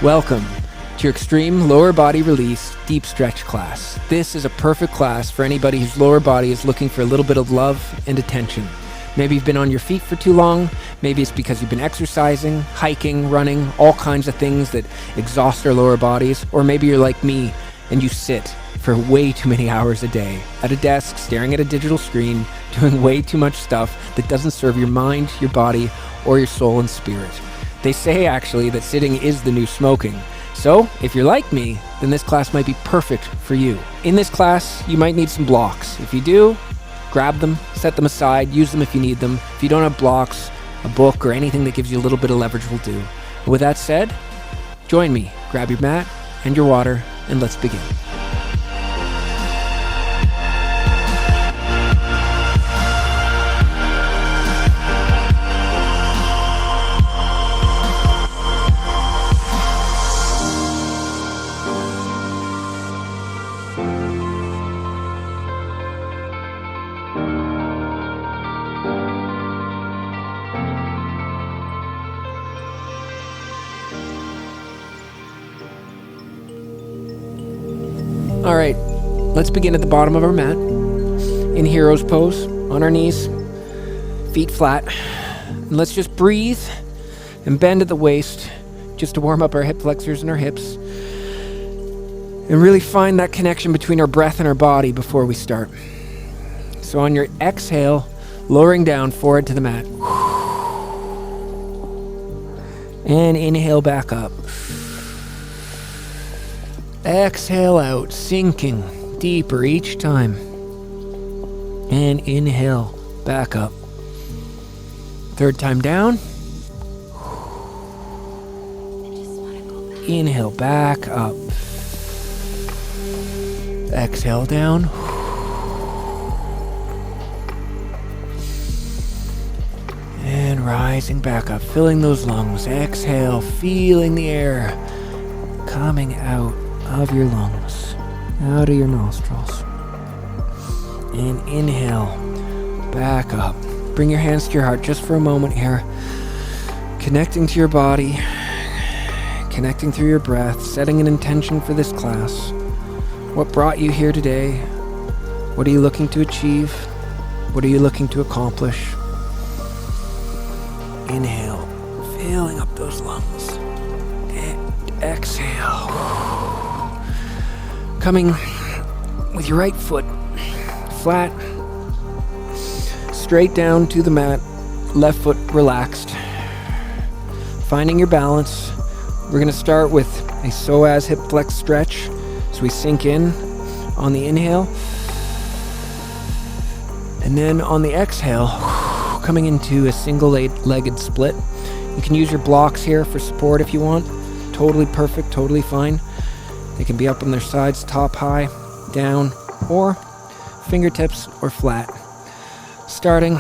Welcome to your extreme lower body release deep stretch class. This is a perfect class for anybody whose lower body is looking for a little bit of love and attention. Maybe you've been on your feet for too long. Maybe it's because you've been exercising, hiking, running, all kinds of things that exhaust our lower bodies. Or maybe you're like me and you sit for way too many hours a day at a desk, staring at a digital screen, doing way too much stuff that doesn't serve your mind, your body, or your soul and spirit. They say actually that sitting is the new smoking. So if you're like me, then this class might be perfect for you. In this class, you might need some blocks. If you do, grab them, set them aside, use them if you need them. If you don't have blocks, a book or anything that gives you a little bit of leverage will do. And with that said, join me, grab your mat and your water, and let's begin. All right, let's begin at the bottom of our mat, in hero's pose, on our knees, feet flat. And let's just breathe and bend at the waist, just to warm up our hip flexors and our hips, and really find that connection between our breath and our body before we start. So on your exhale, lowering down forward to the mat. And inhale back up. Exhale out, sinking deeper each time. And inhale back up. Third time down. Inhale back up. Exhale down. And rising back up, filling those lungs. Exhale, feeling the air coming out of your lungs, out of your nostrils. And inhale, back up. Bring your hands to your heart just for a moment here. Connecting to your body, connecting through your breath, setting an intention for this class. What brought you here today? What are you looking to achieve? What are you looking to accomplish? Inhale, filling up those lungs. And exhale. Coming with your right foot flat, straight down to the mat, left foot relaxed. Finding your balance. We're going to start with a psoas hip flex stretch. So we sink in on the inhale. And then on the exhale, coming into a single-legged split. You can use your blocks here for support if you want. Totally perfect, totally fine. They can be up on their sides, top, high, down, or fingertips or flat. Starting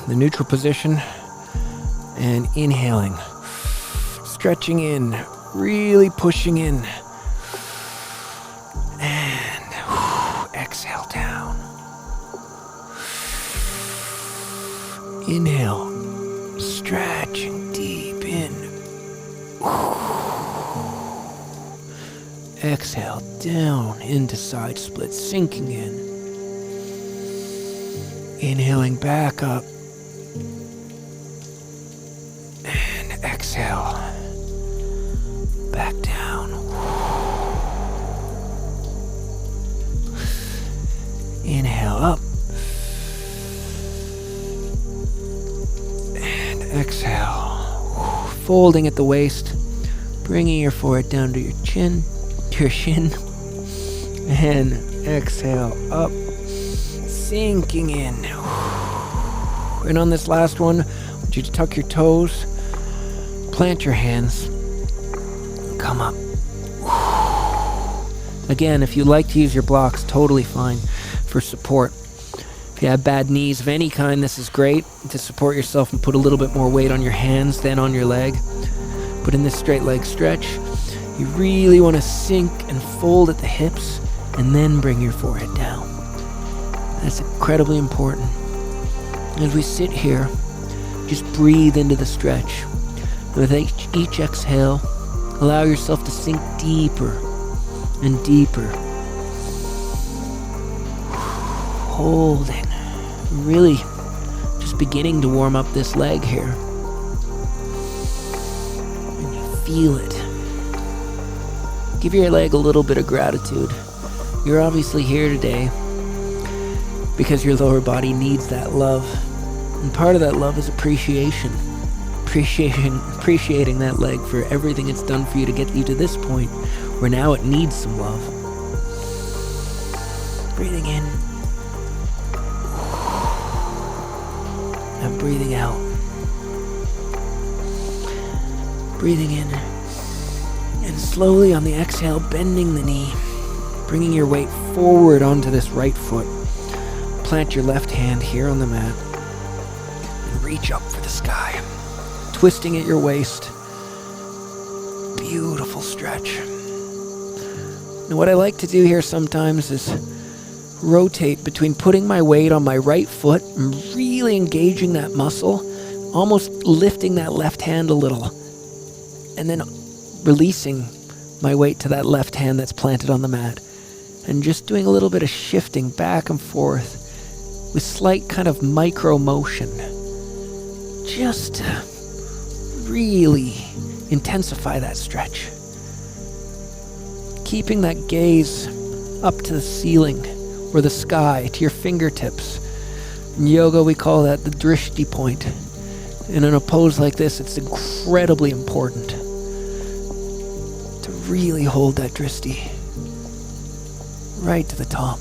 the neutral position and inhaling. Stretching in, really pushing in. And exhale down. Inhale, stretching deep in. Exhale down into side split, sinking in. Inhaling back up. And exhale. Back down. Inhale up. And exhale. Folding at the waist. Bringing your forehead down to your chin. Your shin, and exhale up, sinking in. And on this last one, I want you to tuck your toes, plant your hands, come up. Again, if you like to use your blocks, totally fine for support. If you have bad knees of any kind, this is great to support yourself and put a little bit more weight on your hands than on your leg. But in this straight leg stretch, you really want to sink and fold at the hips and then bring your forehead down. That's incredibly important. As we sit here, just breathe into the stretch. With each exhale, Allow yourself to sink deeper and deeper. Holding. Really just beginning to warm up this leg here. And you feel it. Give your leg a little bit of gratitude. You're obviously here today because your lower body needs that love. And part of that love is appreciation. Appreciating that leg for everything it's done for you to get you to this point where now it needs some love. Breathing in. And breathing out. Breathing in. And slowly on the exhale, bending the knee. Bringing your weight forward onto this right foot. Plant your left hand here on the mat. And reach up for the sky. Twisting at your waist. Beautiful stretch. Now what I like to do here sometimes is rotate between putting my weight on my right foot and really engaging that muscle, almost lifting that left hand a little, and then releasing my weight to that left hand that's planted on the mat, and just doing a little bit of shifting back and forth with slight kind of micro motion, just to really intensify that stretch. Keeping that gaze up to the ceiling or the sky, to your fingertips. In yoga, we call that the drishti point. And in a pose like this, it's incredibly important to really hold that drishti right to the top.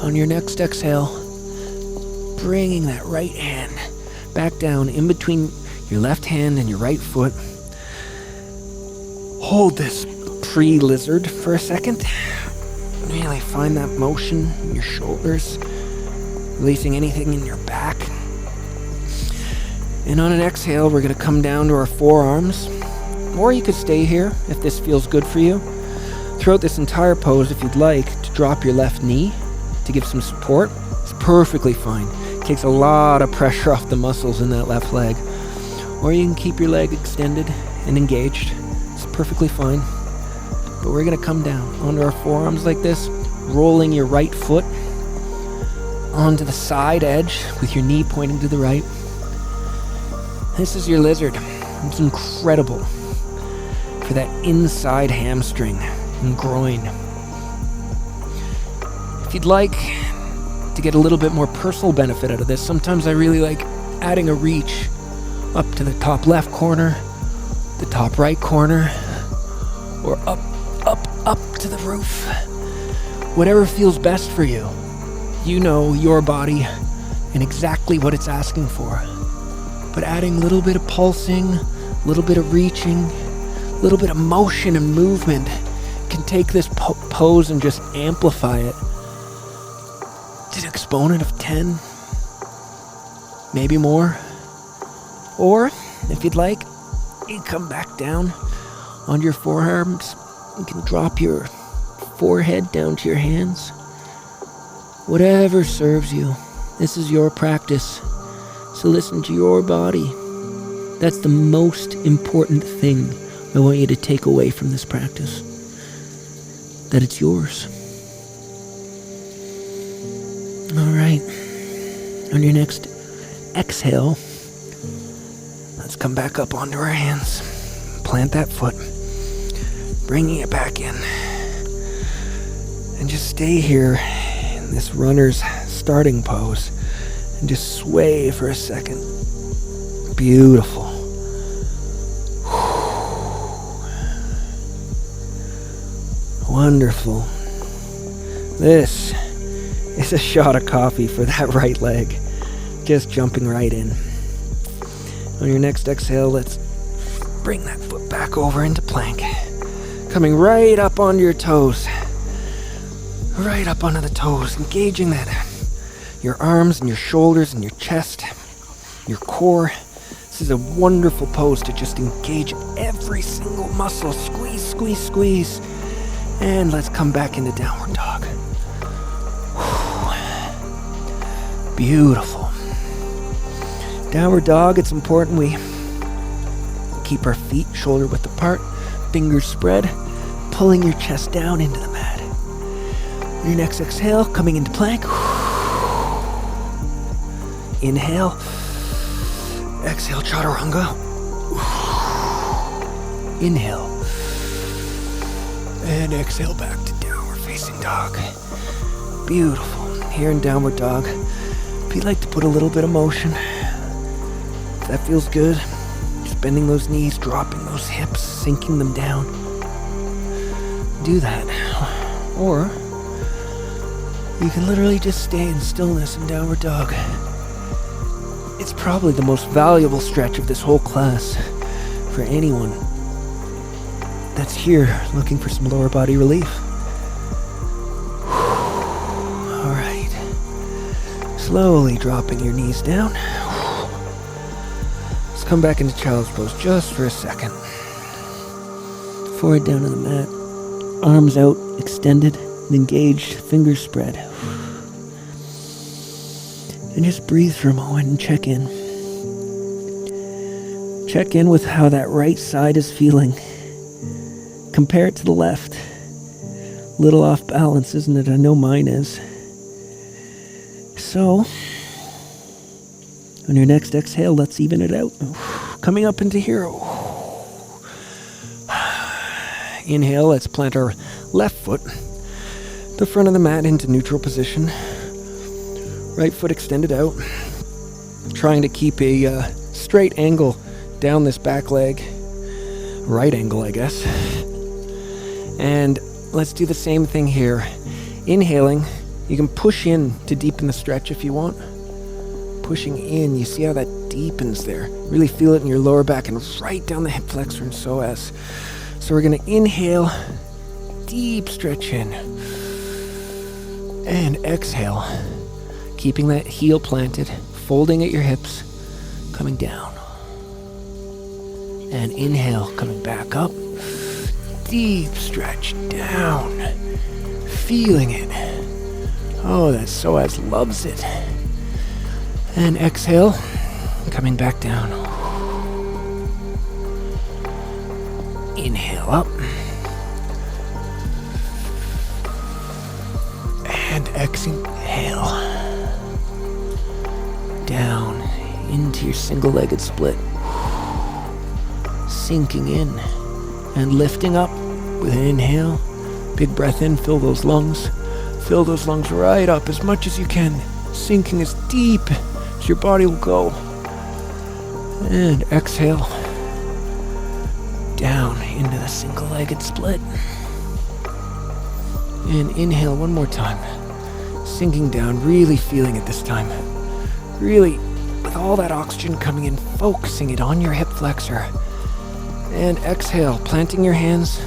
On your next exhale, bringing that right hand back down in between your left hand and your right foot. Hold this pre-lizard for a second. Really find that motion in your shoulders, releasing anything in your back. And on an exhale, we're going to come down to our forearms. Or you could stay here if this feels good for you. Throughout this entire pose, if you'd like, to drop your left knee to give some support. It's perfectly fine. It takes a lot of pressure off the muscles in that left leg. Or you can keep your leg extended and engaged. It's perfectly fine. But we're going to come down onto our forearms like this, rolling your right foot onto the side edge with your knee pointing to the right. This is your lizard. It's incredible for that inside hamstring and groin. If you'd like to get a little bit more personal benefit out of this, sometimes I really like adding a reach up to the top left corner, the top right corner, or up to the roof. Whatever feels best for you. You know your body and exactly what it's asking for. But adding a little bit of pulsing, a little bit of reaching, a little bit of motion and movement can take this pose and just amplify it to an exponent of 10, maybe more. Or, if you'd like, you come back down on your forearms. You can drop your forehead down to your hands. Whatever serves you. This is your practice. So listen to your body. That's the most important thing I want you to take away from this practice. That it's yours. All right. On your next exhale, let's come back up onto our hands. Plant that foot. Bringing it back in. And just stay here in this runner's starting pose. And just sway for a second. Beautiful. Wonderful. This is a shot of coffee for that right leg. Just jumping right in. On your next exhale, let's bring that foot back over into plank. Coming right up onto your toes. Right up onto the toes. Engaging that. Your arms and your shoulders and your chest. Your core. This is a wonderful pose to just engage every single muscle. Squeeze, squeeze, squeeze. And let's come back into downward dog. Beautiful. Downward dog, it's important we keep our feet shoulder width apart, fingers spread, pulling your chest down into the mat. On your next exhale, coming into plank. Inhale. Exhale, chaturanga. Inhale. And exhale back to downward facing dog. Beautiful. Here in downward dog, if you'd like to put a little bit of motion, if that feels good, just bending those knees, dropping those hips, sinking them down. Do that. Or you can literally just stay in stillness in downward dog. It's probably the most valuable stretch of this whole class for anyone that's here looking for some lower body relief. All right. Slowly dropping your knees down. Let's come back into child's pose just for a second. Forehead down on the mat. Arms out, extended and engaged, fingers spread. And just breathe for a moment and check in. Check in with how that right side is feeling. Compare it to the left. Little off balance, isn't it? I know mine is. So, on your next exhale, let's even it out. Coming up into hero. Inhale, let's plant our left foot, the front of the mat into neutral position. Right foot extended out. Trying to keep a straight angle down this back leg. Right angle, I guess. And let's do the same thing here. Inhaling, you can push in to deepen the stretch if you want. Pushing in, you see how that deepens there. Really feel it in your lower back and right down the hip flexor and psoas. So we're going to inhale, deep stretch in. And exhale, keeping that heel planted, folding at your hips, coming down. And inhale, coming back up. Deep stretch down. Feeling it. Oh, that psoas loves it. And exhale, coming back down. Inhale up. And exhale. Down into your single-legged split. Sinking in and lifting up with an inhale. Big breath in, fill those lungs. Fill those lungs right up as much as you can. Sinking as deep as your body will go. And exhale. Down into the single-legged split. And inhale one more time. Sinking down, really feeling it this time. Really, with all that oxygen coming in, focusing it on your hip flexor. And exhale, planting your hands,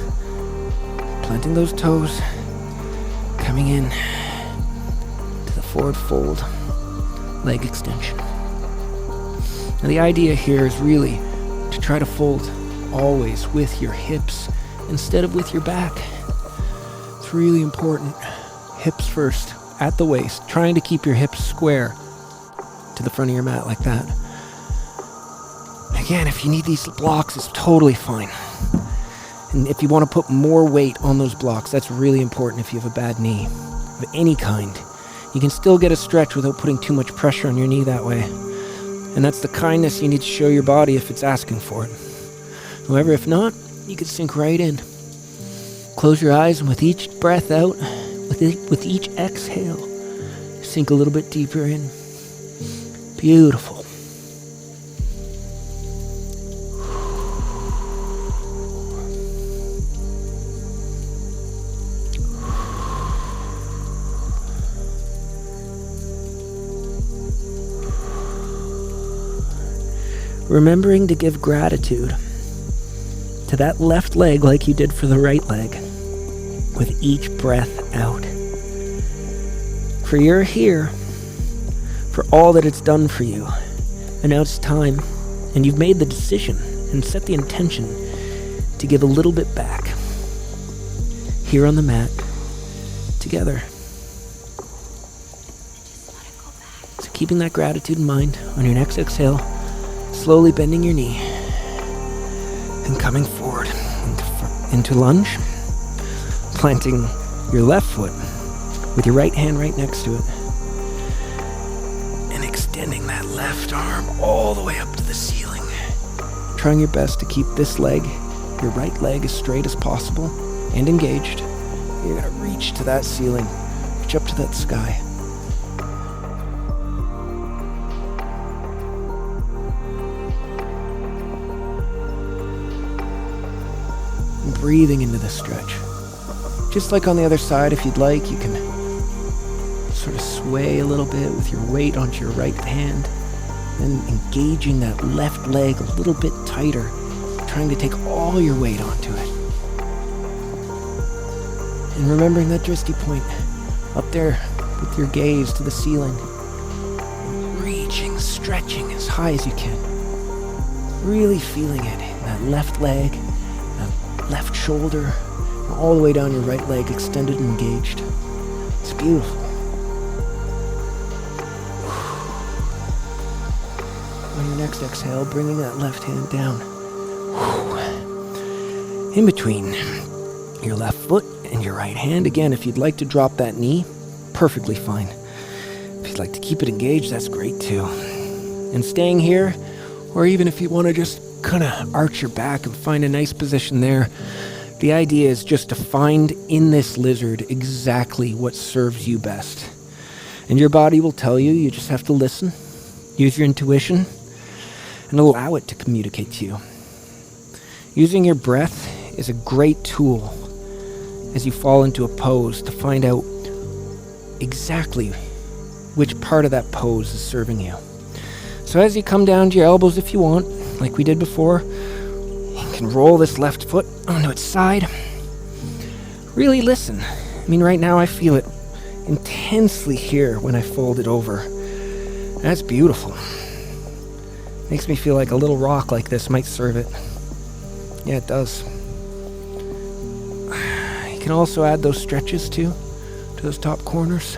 planting those toes, coming in to the forward fold, leg extension. Now the idea here is really to try to fold always with your hips instead of with your back. It's really important. Hips first, at the waist, trying to keep your hips square to the front of your mat like that. Again, if you need these blocks, it's totally fine. And if you want to put more weight on those blocks, that's really important if you have a bad knee of any kind. You can still get a stretch without putting too much pressure on your knee that way. And that's the kindness you need to show your body if it's asking for it. However, if not, you can sink right in. Close your eyes, and with each breath out, with each exhale, sink a little bit deeper in. Beautiful. Remembering to give gratitude to that left leg like you did for the right leg with each breath out. For you're here for all that it's done for you. And now it's time, and you've made the decision and set the intention to give a little bit back here on the mat together. So keeping that gratitude in mind, on your next exhale, slowly bending your knee. And coming forward into lunge, planting your left foot with your right hand right next to it, and extending that left arm all the way up to the ceiling. Trying your best to keep this leg, your right leg, as straight as possible and engaged. You're gonna reach to that ceiling, reach up to that sky. And breathing into the stretch. Just like on the other side, if you'd like, you can sort of sway a little bit with your weight onto your right hand, and engaging that left leg a little bit tighter, trying to take all your weight onto it. And remembering that drishti point up there with your gaze to the ceiling. Reaching, stretching as high as you can. Really feeling it in that left leg, that left shoulder, all the way down your right leg, extended and engaged. It's beautiful. On your next exhale, bringing that left hand down. In between your left foot and your right hand. Again, if you'd like to drop that knee, perfectly fine. If you'd like to keep it engaged, that's great too. And staying here, or even if you want to just kind of arch your back and find a nice position there, the idea is just to find in this lizard exactly what serves you best. And your body will tell you, you just have to listen, use your intuition, and allow it to communicate to you. Using your breath is a great tool as you fall into a pose to find out exactly which part of that pose is serving you. So as you come down to your elbows if you want, like we did before, you can roll this left foot onto its side. Really listen. I mean, right now I feel it intensely here when I fold it over. That's beautiful. Makes me feel like a little rock like this might serve it. Yeah, it does. You can also add those stretches too, to those top corners,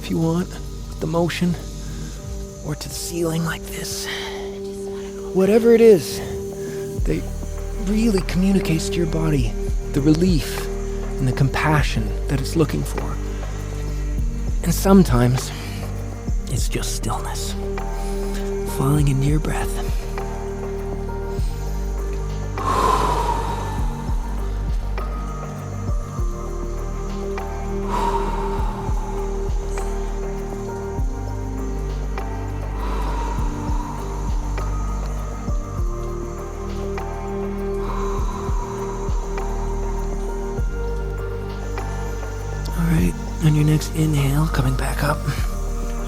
if you want, with the motion, or to the ceiling like this. Whatever it is that really communicates to your body the relief and the compassion that it's looking for. And sometimes it's just stillness, falling into your breath. Alright, on your next inhale, coming back up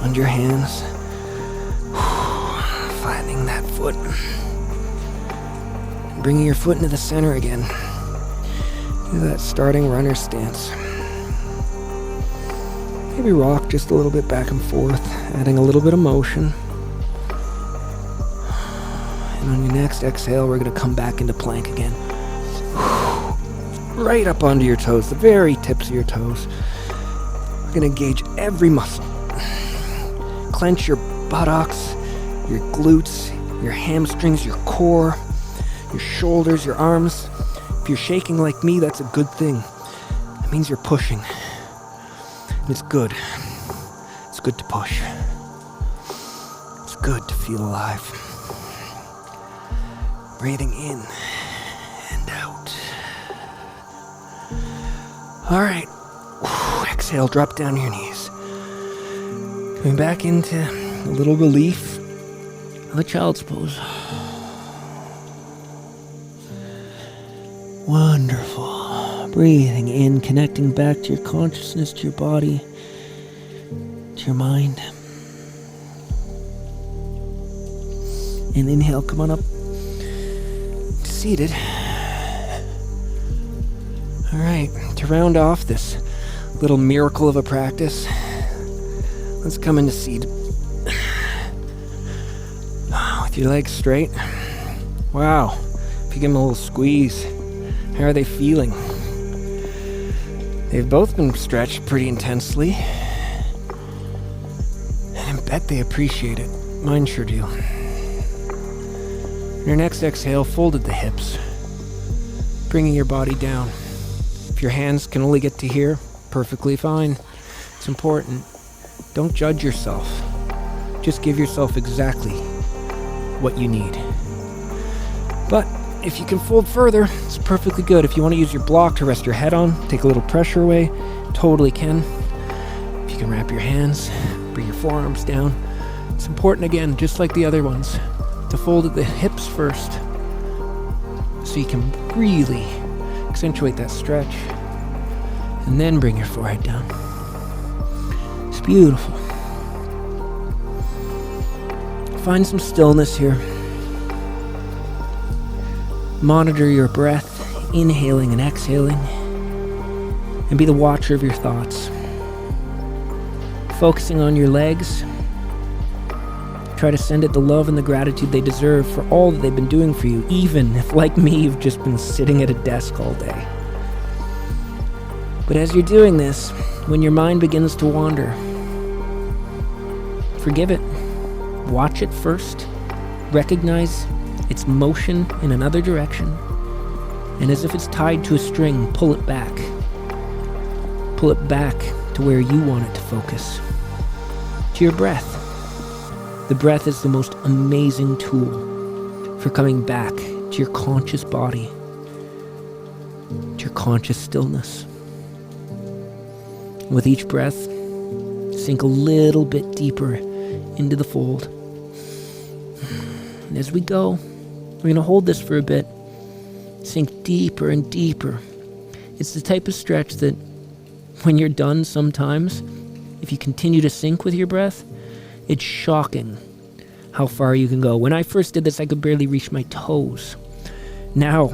on your hands, flattening that foot, bringing your foot into the center again. Do that starting runner stance. Maybe rock just a little bit back and forth, adding a little bit of motion. And on your next exhale, we're going to come back into plank again. Right up onto your toes, the very tips of your toes. We're going to engage every muscle. Clench your buttocks, your glutes, your hamstrings, your core, your shoulders, your arms. If you're shaking like me, that's a good thing. It means you're pushing. And it's good. It's good to push. It's good to feel alive. Breathing in and out. All right. Exhale, drop down to your knees. Coming back into a little relief of a child's pose. Wonderful. Breathing in, connecting back to your consciousness, to your body, to your mind. And inhale, come on up to seated. All right, to round off this little miracle of a practice, let's come into seated. With your legs straight. Wow, if you give them a little squeeze, how are they feeling? They've both been stretched pretty intensely, and I bet they appreciate it. Mine sure do. On your next exhale, fold at the hips. bringing your body down. If your hands can only get to here, perfectly fine. It's important. Don't judge yourself. Just give yourself exactly what you need. But if you can fold further, it's perfectly good. If you want to use your block to rest your head on, take a little pressure away, totally can. If you can wrap your hands, bring your forearms down. It's important, again, just like the other ones, to fold at the hips first so you can really accentuate that stretch, and then bring your forehead down. It's beautiful. Find some stillness here. Monitor your breath, inhaling and exhaling, and be the watcher of your thoughts. Focusing on your legs, try to send it the love and the gratitude they deserve for all that they've been doing for you, even if, like me, you've just been sitting at a desk all day. But as you're doing this, when your mind begins to wander, forgive it. Watch it first. Recognize its motion in another direction, and as if it's tied to a string, pull it back. Pull it back to where you want it to focus. To your breath. The breath is the most amazing tool for coming back to your conscious body, to your conscious stillness. With each breath, sink a little bit deeper into the fold. And as we go, we're going to hold this for a bit, sink deeper and deeper. It's the type of stretch that when you're done sometimes, if you continue to sink with your breath, it's shocking how far you can go. When I first did this, I could barely reach my toes. Now,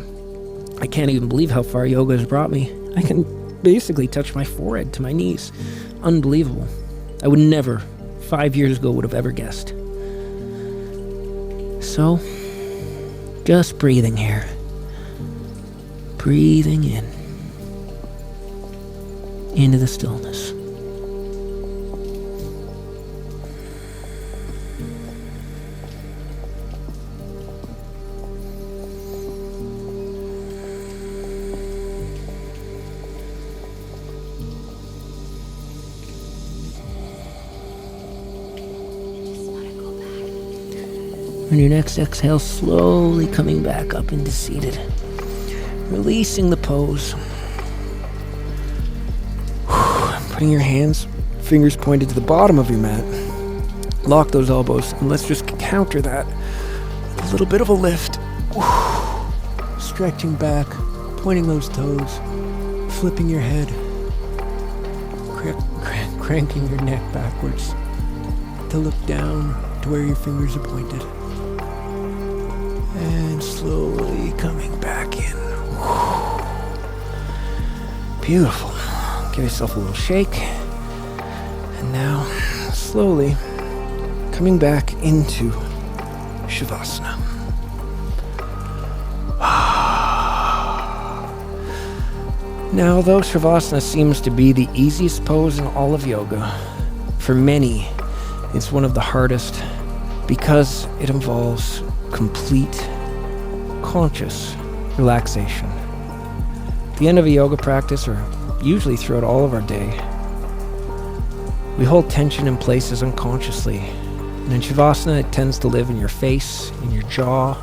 I can't even believe how far yoga has brought me. I can basically touch my forehead to my knees. Unbelievable. I would never, 5 years ago, would have ever guessed. So, just breathing here. Breathing in. Into the stillness. On your next exhale, slowly coming back up into seated. Releasing the pose. Bring your hands, fingers pointed to the bottom of your mat. Lock those elbows, and let's just counter that. A little bit of a lift. Stretching back, pointing those toes, flipping your head, cranking your neck backwards to look down to where your fingers are pointed. And slowly coming back in. Beautiful. Give yourself a little shake. And now, slowly coming back into Savasana. Now, although Savasana seems to be the easiest pose in all of yoga, for many, it's one of the hardest because it involves complete, conscious relaxation. At the end of a yoga practice, or usually throughout all of our day, we hold tension in places unconsciously. And in Savasana, it tends to live in your face, in your jaw,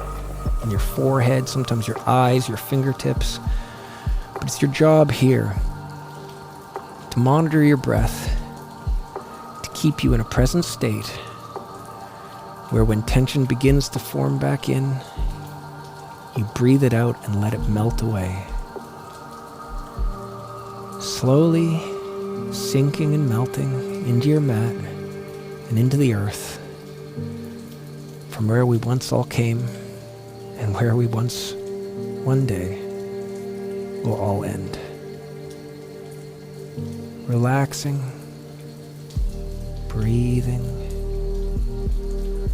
in your forehead, sometimes your eyes, your fingertips. But it's your job here to monitor your breath, to keep you in a present state where when tension begins to form back in, you breathe it out and let it melt away. Slowly sinking and melting into your mat and into the earth, from where we once all came and where we once, one day, will all end. Relaxing, breathing,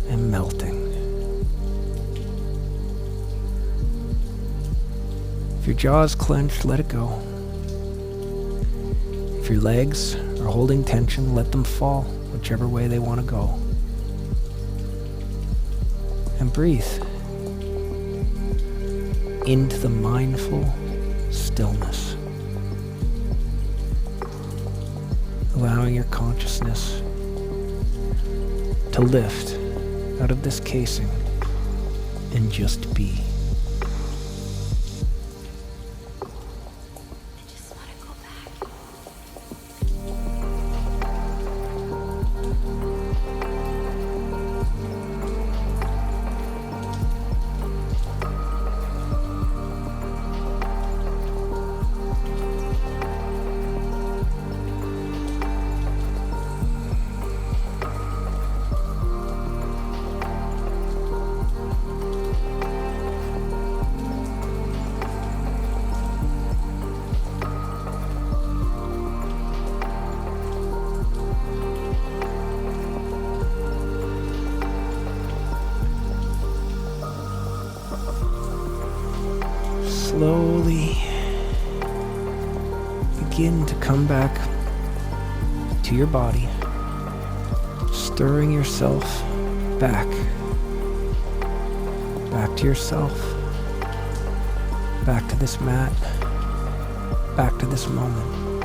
and melting. If your jaw is clenched, let it go. If your legs are holding tension, let them fall, whichever way they want to go. And breathe into the mindful stillness. Allowing your consciousness to lift out of this casing and just be. Just let it go back. Slowly begin to come back to your body, stirring yourself back to yourself, back to this mat, back to this moment.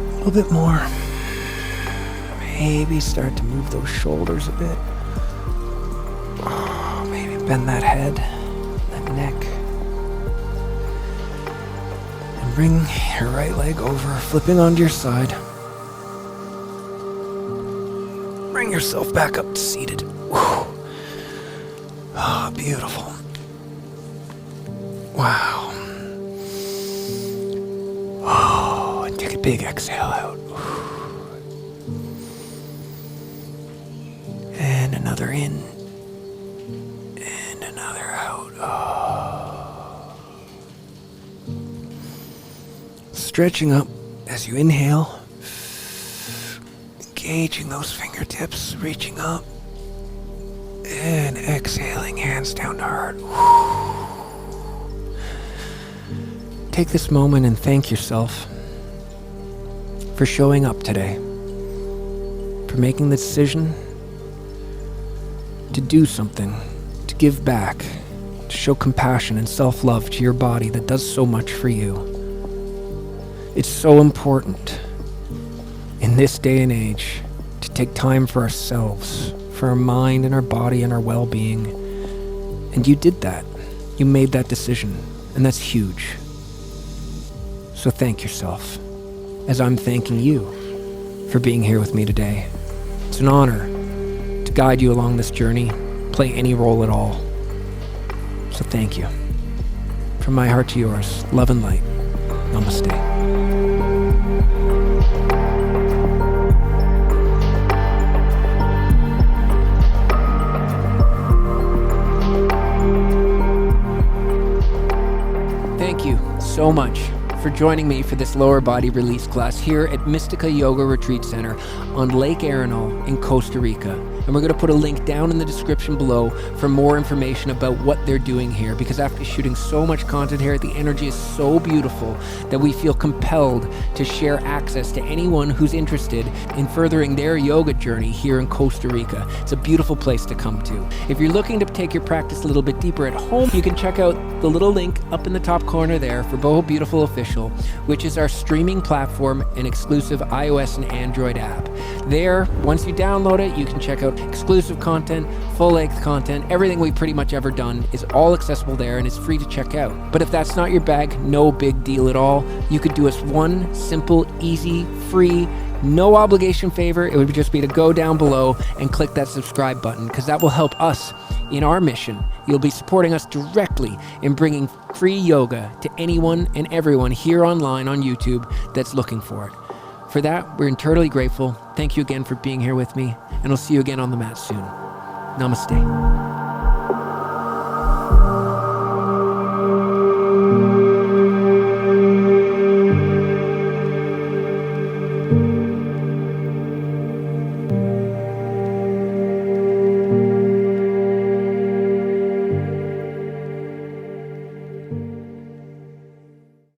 A little bit more. Maybe start to move those shoulders a bit. Maybe bend that head, that neck. And bring your right leg over, flipping onto your side. Bring yourself back up to seated. Whew. Oh, beautiful. Wow. Oh, and take a big exhale out. And another in. And another out. Oh. Stretching up as you inhale. Engaging those fingertips, reaching up. And exhaling, hands down to heart. Take this moment and thank yourself for showing up today, for making the decision to do something, to give back, to show compassion and self-love to your body that does so much for you. It's so important in this day and age to take time for ourselves, for our mind and our body and our well-being. And you did that. You made that decision, and that's huge. So thank yourself, as I'm thanking you for being here with me today. It's an honor to guide you along this journey, play any role at all. So thank you. From my heart to yours, love and light. Namaste. Thank you so much for joining me for this lower body release class here at Mystica Yoga Retreat Center on Lake Arenal in Costa Rica. And we're going to put a link down in the description below for more information about what they're doing here, because after shooting so much content here, the energy is so beautiful that we feel compelled to share access to anyone who's interested in furthering their yoga journey here in Costa Rica. It's a beautiful place to come to. If you're looking to take your practice a little bit deeper at home, you can check out the little link up in the top corner there for Boho Beautiful Official, which is our streaming platform and exclusive iOS and Android app. There, once you download it, you can check out exclusive content, full-length content, everything we've pretty much ever done is all accessible there and it's free to check out. But if that's not your bag, no big deal at all. You could do us one simple, easy, free, no obligation favor. It would just be to go down below and click that subscribe button, because that will help us in our mission. You'll be supporting us directly in bringing free yoga to anyone and everyone here online on YouTube that's looking for it. For that, we're eternally grateful. Thank you again for being here with me, and I'll see you again on the mat soon. Namaste.